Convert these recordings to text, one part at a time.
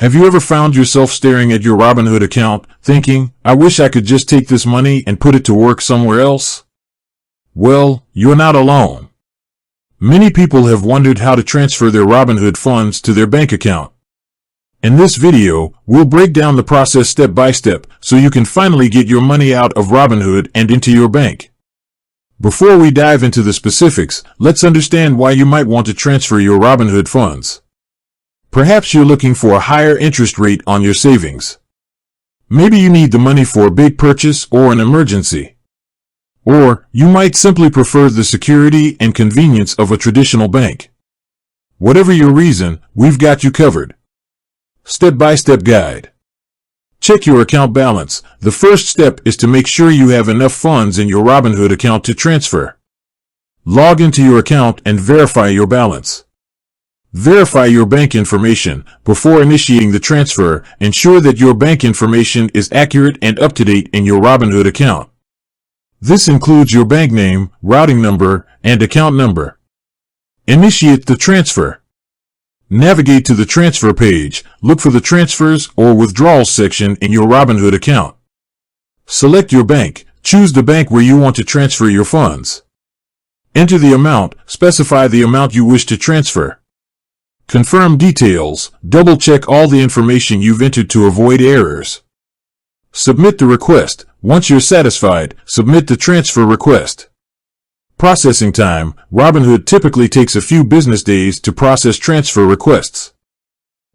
Have you ever found yourself staring at your Robinhood account, thinking, I wish I could just take this money and put it to work somewhere else? Well, you're not alone. Many people have wondered how to transfer their Robinhood funds to their bank account. In this video, we'll break down the process step by step so you can finally get your money out of Robinhood and into your bank. Before we dive into the specifics, let's understand why you might want to transfer your Robinhood funds. Perhaps you're looking for a higher interest rate on your savings. Maybe you need the money for a big purchase or an emergency. Or you might simply prefer the security and convenience of a traditional bank. Whatever your reason, we've got you covered. Step-by-step guide. Check your account balance. The first step is to make sure you have enough funds in your Robinhood account to transfer. Log into your account and verify your balance. Verify your bank information. Before initiating the transfer, ensure that your bank information is accurate and up to date in your Robinhood account. This includes your bank name, routing number, and account number. Initiate the transfer. Navigate to the transfer page. Look for the transfers or withdrawals section in your Robinhood account. Select your bank. Choose the bank where you want to transfer your funds. Enter the amount. Specify the amount you wish to transfer. Confirm details. Double-check all the information you've entered to avoid errors. Submit the request. Once you're satisfied, submit the transfer request. Processing time. Robinhood typically takes a few business days to process transfer requests.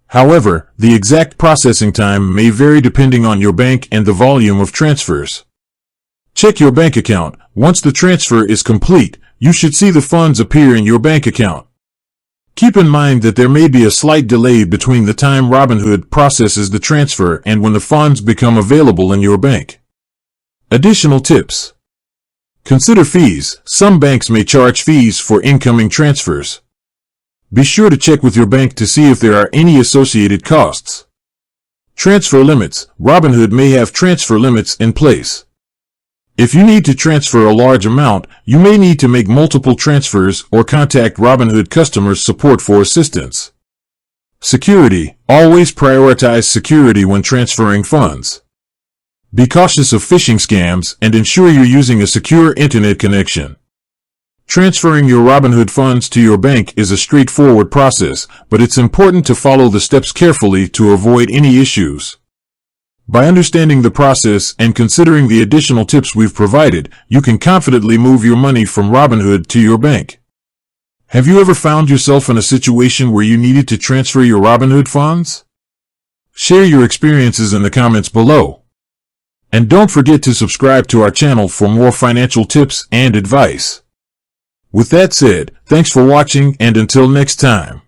However, the exact processing time may vary depending on your bank and the volume of transfers. Check your bank account. Once the transfer is complete, you should see the funds appear in your bank account. Keep in mind that there may be a slight delay between the time Robinhood processes the transfer and when the funds become available in your bank. Additional tips. Consider fees. Some banks may charge fees for incoming transfers. Be sure to check with your bank to see if there are any associated costs. Transfer limits. Robinhood may have transfer limits in place. If you need to transfer a large amount, you may need to make multiple transfers or contact Robinhood customer support for assistance. Security. Always prioritize security when transferring funds. Be cautious of phishing scams and ensure you're using a secure internet connection. Transferring your Robinhood funds to your bank is a straightforward process, but it's important to follow the steps carefully to avoid any issues. By understanding the process and considering the additional tips we've provided, you can confidently move your money from Robinhood to your bank. Have you ever found yourself in a situation where you needed to transfer your Robinhood funds? Share your experiences in the comments below. And don't forget to subscribe to our channel for more financial tips and advice. With that said, thanks for watching and until next time.